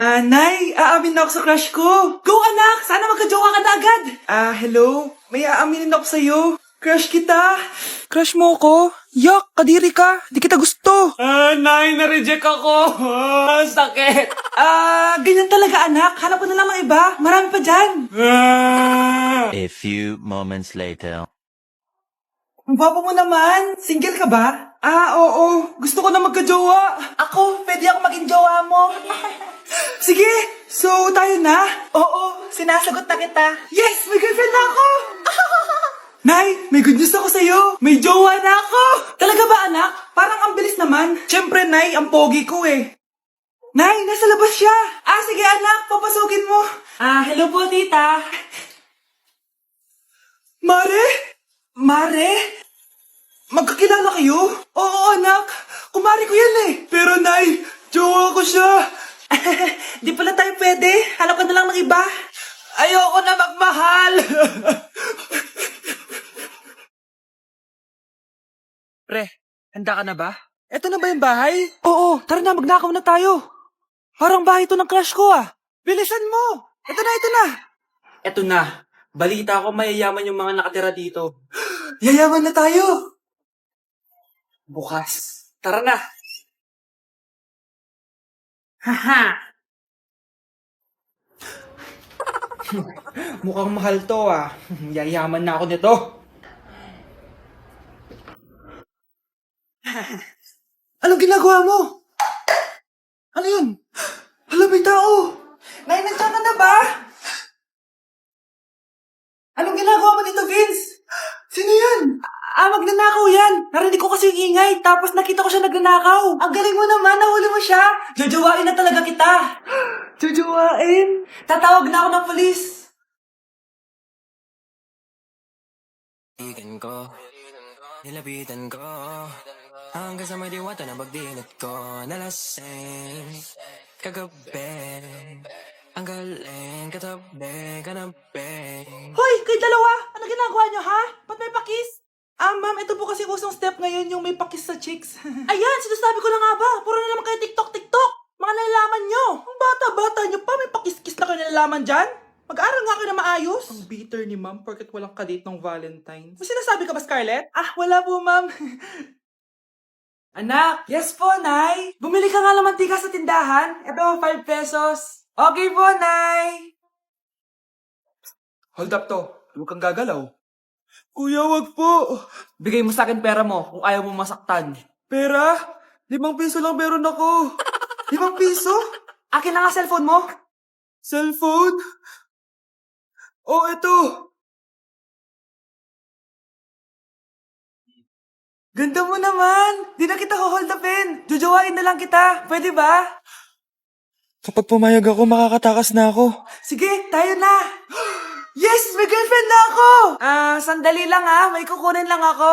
Nay, aamin na ako sa crush ko. Go anak! Sana magka-jowa ka na agad! Hello? May aaminin ako sa'yo. Crush kita. Crush mo ko? Yak, kadiri ka. Di kita gusto. Nay, na-reject ako. Sakit. Ganyan talaga anak. Hanap ko na lang ng iba. Marami pa dyan. A few moments later. Ang gwapo mo naman. Single ka ba? Oo. Gusto ko na magka-jowa. Ako, pwede ako maging jowa mo. Sige, so tayo na? Oo, sinasagot na kita. Yes, may girlfriend na ako! Nay, may good news ako sa'yo. May jowa na ako! Talaga ba anak? Parang ang bilis naman. Siyempre, Nay, ang pogi ko eh. Nay, nasa labas siya. Sige anak, papasukin mo. Hello po tita. Mare? Mare? Magkakilala kayo? Oo anak, kumari ko yan eh. Pero Nay, jowa ko siya. Di pala tayo pwede. Hanap ka na lang ng iba. Ayoko na magmahal. Pre, handa ka na ba? Eto na ba yung bahay? Oo, tara na, magnakaw na tayo. Parang bahay to ng crush ko ah. Bilisan mo. Ito na, ito na. Eto na. Balita ko mayayaman yung mga nakatira dito. Yayaman na tayo. Bukas. Tara na. Haha. Mukhang mahal to ah. Yayaman na ako nito. Anong ginagawa mo? Ano yun? Hala, may tao. Nay, nandiyan ka na ba? Anong ginagawa mo dito, Vince? Sino yan? Magnanakaw yan. Narinig ko kasi yung ingay, tapos nakita ko siya nagnanakaw. Ang galing mo naman, nahuli mo siya. Jojowain na talaga kita. Jojowain? Tatawag na ako ng polis. Ikan ko, nilapitan ko, hanggang sa may diwata na pagdinat ko, nalasing, kagabi, ang galing, kanabi. Hoy, kayo dalawa! Ano ginagawa nyo, ha? Ba't may pakis? Ma'am, ito po kasi usong step ngayon yung may pakis sa chicks. Ayan, sinasabi ko na nga ba? Puro na naman kayo TikTok! Mga nalalaman nyo! Ang bata-bata nyo pa, may pakis-kis na kayo nalalaman dyan? Mag-aaral nga kayo na maayos. Ang bitter ni ma'am porket walang kadate ng Valentine's. May sinasabi ka ba, Scarlett? Wala po, ma'am. Anak! Yes po, Nay! Bumili ka nga ng mantika sa tindahan. Ito, 5 pesos. Okay po, Nay! Hold up to. Huwag kang gagalaw. Kuya, wag po. Bigay mo sa akin pera mo kung ayaw mo masaktan. Pera? 5 piso lang meron ako. 5 piso? Akin na nga cellphone mo. Cellphone? Oh, ito. Ganda mo naman. Di na kita hold upin. Jojowain na lang kita. Pwede ba? Kapag pumayag ako, makakatakas na ako. Sige, tayo na. Yes! May girlfriend na ako! Sandali lang may kukunin lang ako.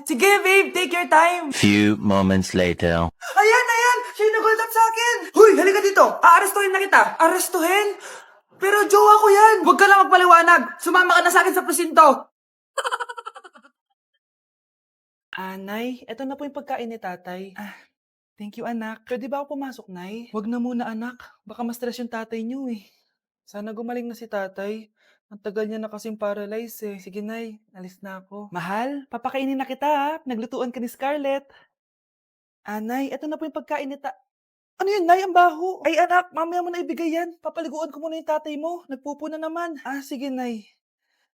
Sige, babe, take your time. Few moments later. Ayan! Siya yung nag-hold up sa akin. Huy, halika dito. Aarestuhin na kita. Arestuhin? Pero jowa ko yan. Huwag ka lang magpaliwanag. Sumama ka na sa akin sa presinto. Nay, eto na po yung pagkain ni tatay. Thank you, anak. Pwede ba ako pumasok, Nay? Huwag na muna, anak. Baka ma-stress yung tatay niyo eh. Sana gumaling na si tatay. Ang tagal niya na kasing paralyzed eh. Sige, Nay. Alis na ako. Mahal, papakainin na kita ha. Naglutuan ka ni Scarlett. Nay, eto na po yung pagkain ni Ano yun, Nay? Ang baho. Ay, anak, mamaya mo na ibigay yan. Papaliguan ko muna yung tatay mo. Nagpupo na naman. Sige, Nay.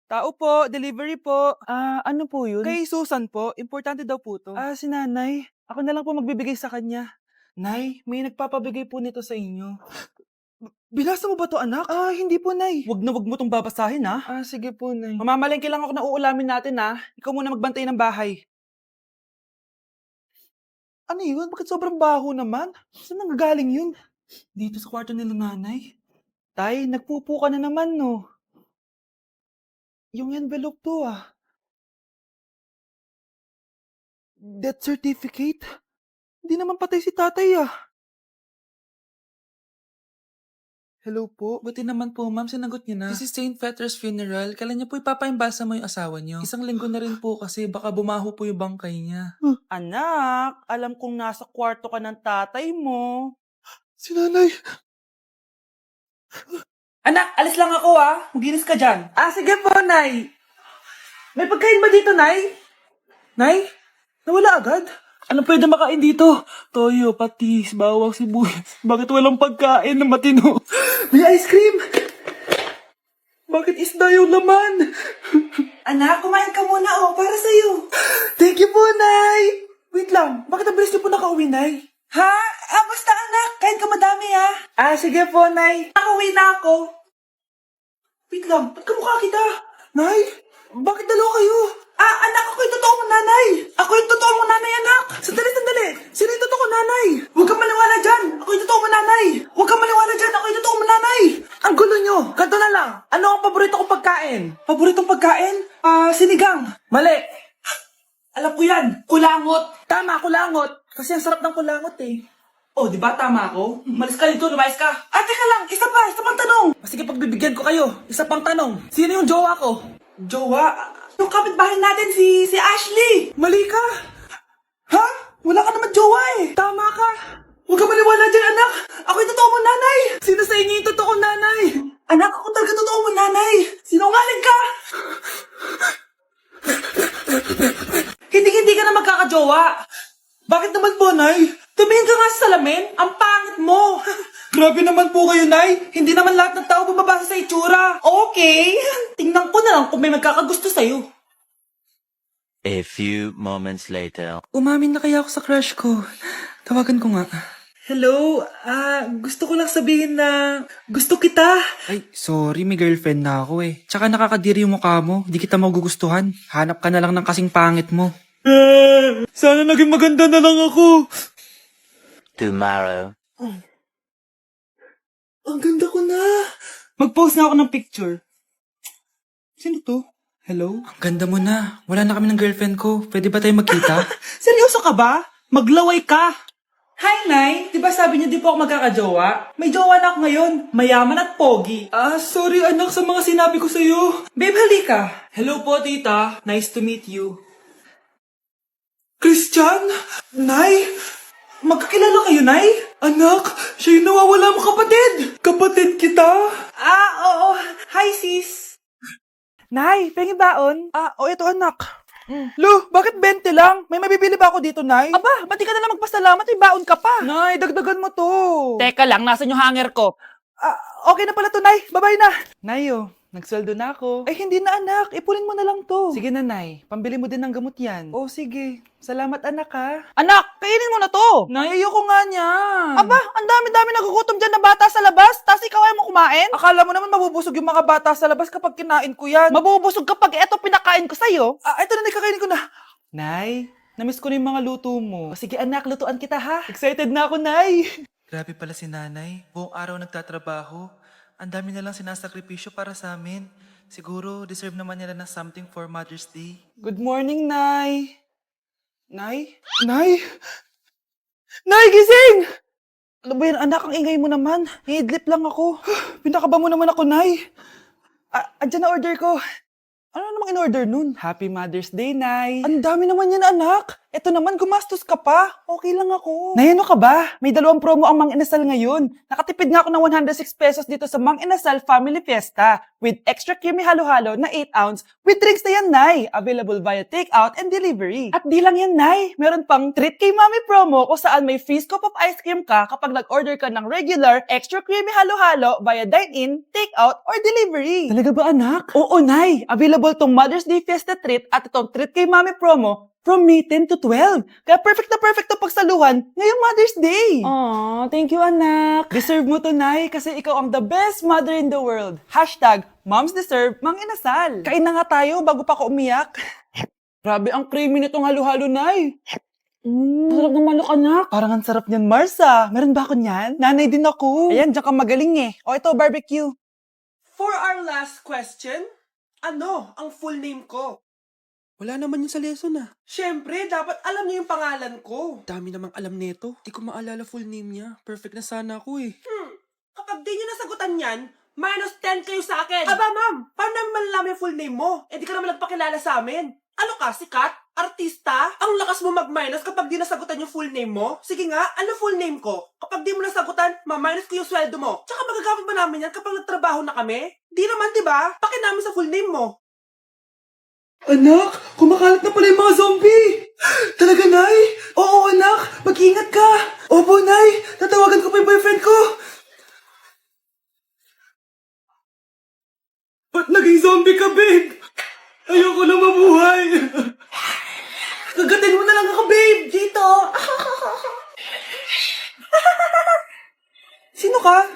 Tao po, delivery po. Ano po yun? Kay Susan po, importante daw po to. Si nanay. Ako na lang po magbibigay sa kanya. Nay, may nagpapabigay po nito sa inyo. Binasa mo ba to, anak? Hindi po, Nay. Wag na wag mo tong babasahin, ha? Sige po, Nay. Mamamalengke lang ako na uulamin natin, ha? Ikaw muna magbantay ng bahay. Ano yun? Bakit sobrang baho naman? Saan nanggagaling yun? Dito sa kwarto nila nanay. Tay, nagpupo ka na naman, no? Yung envelope to, Death certificate? Hindi naman patay si tatay, Hello po. Buti naman po, ma'am. Sinagot niyo na. This is St. Peter's Funeral. Kailan niyo po ipapaimbasa mo yung asawa niyo? Isang linggo na rin po kasi baka bumaho po yung bangkay niya. Anak, alam kong nasa kwarto ka ng tatay mo. Si nanay. Anak, alis lang ako Maglinis ka dyan. Sige po, Nay. May pagkain ba dito, Nay? Nay? Nawala agad? Anong pwede makain dito? Toyo, patis, bawang, sibuyas. Bakit walang pagkain na matino? May ice cream! Bakit isda yung laman? Anak, kumain ka muna para sa'yo. Thank you po, Nay! Wait lang, bakit ang bilis niyo po nakauwi, Nay? Ha? Basta anak, kain ka madami sige po, Nay. Nakauwi na ako. Wait lang, ba't kamukha kita? Nay, bakit dalawa kayo? Anak, ako yung totoo mong nanay. Ako yung totoo mong nanay, anak. Sandali. Sino yung totoo kong nanay? Huwag kang maniwala dyan. Ako yung totoo mong nanay. Huwag kang maniwala dyan. Ako yung totoo mong nanay. Ang gulo nyo. Ganto na lang. Ano ang paborito kong pagkain? Paboritong pagkain? Sinigang. Mali. Alam ko yan. Kulangot. Tama, kulangot. Kasi ang sarap ng kulangot di ba tama ako? Malis ka dito, lumayas ka. Teka lang, isa pang tanong. Sige, pagbibigyan ko kayo. Isa pang tanong. Sino yung jowa ko? Jowa? Yung kapitbahay natin, si Ashley. Mali ka. Ha? Wala ka naman jowa Tama ka. Huwag ka maniwala dyan, anak. Ako yung totoo mong nanay. Sino sa inyo yung totoo kong nanay? Anak, ako talaga totoo mong nanay. Sinungaling ka. Hindi ka na magkakajowa. Bakit naman po, Nay? Tumingin ka nga sa salamin. Ang pangit mo. Grabe naman po kayo, Nay. Hindi naman lahat ng tao bumabasa sa itsura. Okay. Tingnan ko na lang kung may magkakagusto sa'yo. A few moments later. Umamin na kaya ako sa crush ko. Tawagan ko nga. Hello? Gusto ko lang sabihin na gusto kita. Ay, sorry. May girlfriend na ako Tsaka nakakadiri yung mukha mo. Di kita magugustuhan. Hanap ka na lang ng kasing pangit mo. Sana naging maganda na lang ako. Tomorrow. Ang ganda ko na. Mag-post na ako ng picture. Sino to? Hello? Ang ganda mo na. Wala na kami ng girlfriend ko. Pwede ba tayo magkita? Seryoso ka ba? Maglaway ka. Hi, Nay. Di ba sabi niyo di po ako magkakajowa? May jowa na ako ngayon. Mayaman at pogi. Sorry anak sa mga sinabi ko sa'yo. Babe, halika. Hello po, tita. Nice to meet you. Christian? Nay? Magkakilala kayo, Nay? Anak, siya yung nawawala mo kapatid. Kapatid kita? Oo. Hi, sis. Nay, pengi baon? Ito anak. Lo, bakit 20 lang? May mabibili ba ako dito, Nay? Aba, ba't di ka na lang magpasalamat? May baon ka pa. Nay, dagdagan mo to. Teka lang, nasan yung hanger ko? Okay na pala to, Nay. Bye-bye na. Nayo, nagsweldo na ako. Ay, hindi na, anak. Ipunin mo na lang to. Sige na, Nay. Pambili mo din ng gamot yan. Sige. Salamat, anak, ha. Anak, kainin mo na to! Nay, ayoko nga niyan. Aba, ang dami-dami nagugutom dyan na bata sa labas, tas ikaw ay mo kumain? Akala mo naman mabubusog yung mga bata sa labas kapag kinain ko yan. Mabubusog kapag eto pinakain ko sa'yo. Ito na, kakainin ko na. Nay, namiss ko na yung mga luto mo. Sige anak, lutuan kita ha. Excited na ako, Nay. Grabe pala si nanay. Buong araw nagtatrabaho. Ang dami na lang sinasakripisyo para sa amin. Siguro, deserve naman nila ng something for Mother's Day. Good morning, Nay. Nay? Nay? Nay, gising! Ano ba yan, anak? Ang ingay mo naman. Hihidlip lang ako. Pinakaba mo naman ako, Nay. Andyan na order ko. Ano namang in-order nun? Happy Mother's Day, Nay. Ang dami naman yan, anak. Eto naman, gumastos ka pa. Okay lang ako. Nay, ano ka ba? May 2 promo ang Mang Inasal ngayon. Nakatipid nga ako ng 106 pesos dito sa Mang Inasal Family Fiesta with extra creamy halo-halo na 8 ounce with drinks na yan, Nay. Available via takeout and delivery. At di lang yan, Nay. Meron pang Treat kay Mami promo kung saan may free scoop of ice cream ka kapag nag-order ka ng regular extra creamy halo-halo via dine-in, takeout, or delivery. Talaga ba, anak? Oo, Nay. Available tong Mother's Day Fiesta Treat at itong Treat kay Mami promo from May 10 to 12. Kaya perfect na perfect to pagsaluhan ngayong Mother's Day. Aw, thank you, anak. Deserve mo to, Nay, kasi ikaw ang the best mother in the world. #Moms deserve Mang Inasal. Kain na nga tayo bago pa ako umiyak. Grabe ang creamy nitong halo-halo, Nay. Sarap ng manok, anak. Parang ang sarap niyan, Marsa. Meron ba ako niyan? Nanay din ako. Ayan, diyan ka magaling O, ito, barbecue. For our last question, ano ang full name ko? Wala naman yun sa lesson, Siyempre, dapat alam niyo yung pangalan ko. Dami namang alam nito. Di ko maalala full name niya. Perfect na sana ako Kapag di niyo nasagutan yan, -10 kayo sa akin. Aba, ma'am, paano namin malalaman yung full name mo? Eh, di ka naman nagpakilala sa amin. Ano ka, sikat? Artista? Ang lakas mo mag-minus kapag di nasagutan yung full name mo? Sige nga, ano full name ko? Kapag di mo nasagutan, ma-minus ko yung sweldo mo. Tsaka magagamit ba namin yan kapag nagtrabaho na kami? Di naman, diba? Pakin namin sa full name mo. Anak, kumakalat na pala yung mga zombie! Talaga, Nay? Oo, anak, mag-ingat ka! Opo, Nay, tatawagan ko pa yung boyfriend ko! Ba't naging zombie ka, babe? Ayoko na mabuhay! Kagatin mo na lang ako, babe! Dito! Sino ka?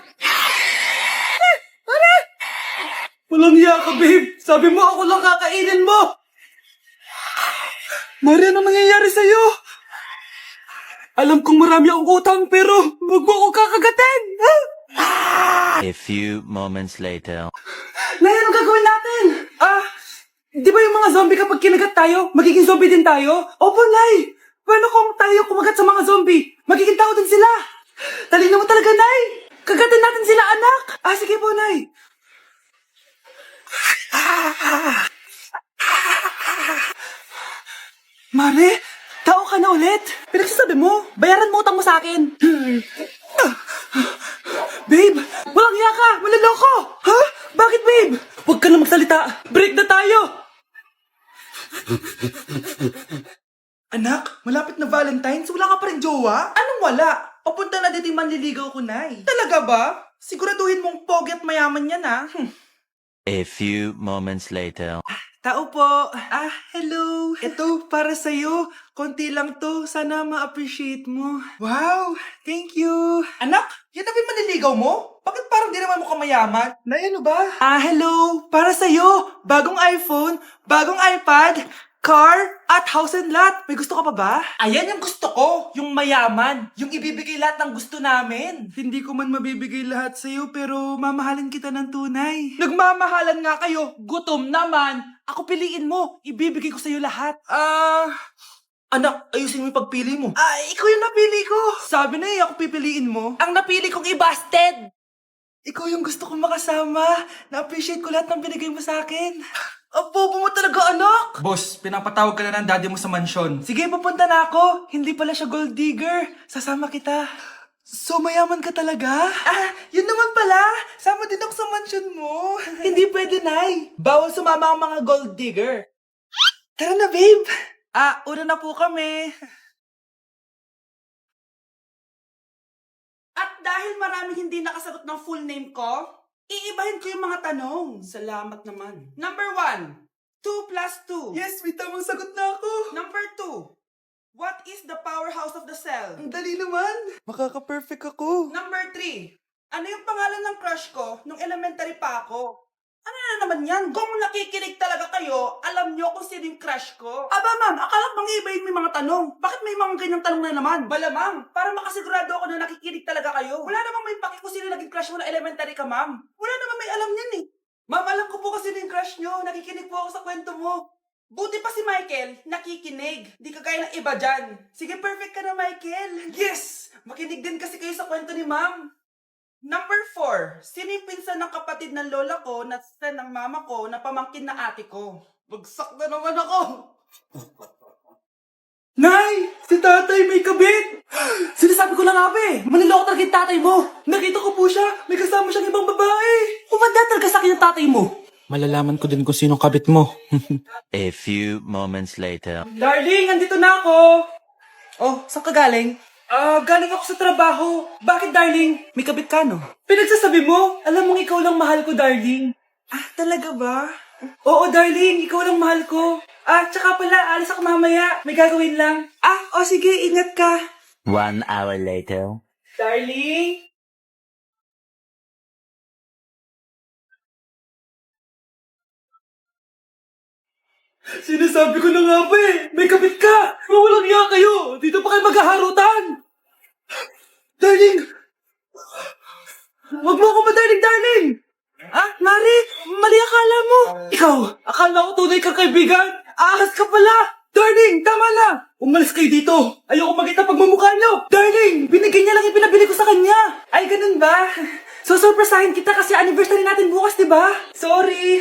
Walang hiya ka, babe! Sabi mo ako lang kakainin mo! Mari, anong nangyayari sa'yo? Alam kong marami akong utang, pero huwag mo ako kakagatin! A few moments later. Nay, anong gagawin natin? Di ba yung mga zombie kapag kinagat tayo, magiging zombie din tayo? Opo, Nay! Paano kung tayo kumagat sa mga zombie? Magiging tao din sila! Talino mo talaga, Nay! Kagatin natin sila, anak! Sige po, Nay! Mare, tao ka na ulit? Pinagsasabi mo, bayaran mo utang mo sa akin. Babe, walang hiya ka! Maloloko! Ha? Bakit, babe? Huwag ka na magsalita. Break na tayo! Anak, malapit na Valentine's, wala ka pa rin jowa? Anong wala? Papunta na dito yung manliligaw ko, Nay. Talaga ba? Siguraduhin mong pogi at mayaman yan, ha? A few moments later. Tao po. Hello. Ito, para sa'yo. Konti lang to. Sana ma-appreciate mo. Wow, thank you. Anak, yan na ba yung manliligaw mo? Bakit parang di naman mukhang mayaman? Nay, ano ba? Hello. Para sa'yo. Bagong iPhone, bagong iPad, car, at house and lot. May gusto ka pa ba? Ayan yung gusto ko. Yung mayaman. Yung ibibigay lahat ng gusto namin. Hindi ko man mabibigay lahat sa'yo, pero mamahalin kita ng tunay. Nagmamahalan nga kayo. Gutom naman. Ako piliin mo. Ibibigay ko sa'yo lahat. Anak, ayusin mo yung pagpili mo. Ikaw yung napili ko. Sabi na ako pipiliin mo. Ang napili kong i-busted. Ikaw yung gusto kong makasama. Na-appreciate ko lahat ng binigay mo sa akin. Bobo mo talaga, anak! Boss, pinapatawag ka na ng daddy mo sa mansyon. Sige, papunta na ako. Hindi pala siya gold digger. Sasama kita. So, mayaman ka talaga? Yun naman pala. Sama din ako sa mansyon mo. Hindi pwede, Nay. Bawal sumama ang mga gold digger. Tara na, babe. Una na po kami. At dahil maraming hindi nakasagot ng full name ko, iibahin ko yung mga tanong. Salamat naman. Number 1, 2 plus 2. Yes, may tamang sagot na ako. Number 2, what is the powerhouse of the cell? Ang dali naman. Makaka-perfect ako. Number 3, ano yung pangalan ng crush ko nung elementary pa ako? Ano na naman yan? Kung nakikinig talaga kayo, alam nyo kung sino yung crush ko. Ma'am, akala bang ibahin mo yung mga tanong? Bakit may mga ganyang tanong na naman? Malamang, para makasigurado ako na nakikinig talaga kayo. Wala namang may paki kung sino naging crush mo na elementary ka, ma'am. Wala namang may alam yan eh. Ma'am, alam ko po kasi sino yung crush nyo. Nakikinig po ako sa kwento mo. Buti pa si Michael, nakikinig. Di kagaya ng iba dyan. Sige, perfect ka na, Michael. Yes! Makinig din kasi kayo sa kwento ni ma'am. Number 4, sino yung pinsan ng kapatid ng lola ko na sister ng mama ko na pamangkin na ate ko? Bagsak na naman ako! Nay! Si tatay may kabit! Sinasabi ko lang nga ba maniloko talaga yung tatay mo! Nakita ko po siya! May kasama siyang ibang babae! Umanda talaga sa akin yung tatay mo! Malalaman ko din kung sinong kabit mo. A few moments later. Darling, andito na ako! Oh, saan ka galing? Galing ako sa trabaho. Bakit, darling? May kabit ka, no? Pinagsasabi mo? Alam mong ikaw lang mahal ko, darling. Talaga ba? Oo, darling. Ikaw lang mahal ko. Tsaka pala, alis ako mamaya. May gagawin lang. Sige. Ingat ka. 1 hour later. Darling? Sinasabi ko na nga ba may kabit ka! Walang iya kayo! Dito pa kayo maghaharutan! Darling! Wag mo ako darling! Mari! Mali akala mo! Ikaw! Akala ko tunay kang kaibigan! Ahas ka pala! Darling! Tama na! Umalis kayo dito! Ayoko makita pagmumukha nyo! Darling! Binigyan niya lang yung pinabili ko sa kanya! Ay, ganun ba? So, surpresahin kita kasi anniversary natin bukas, diba? Sorry!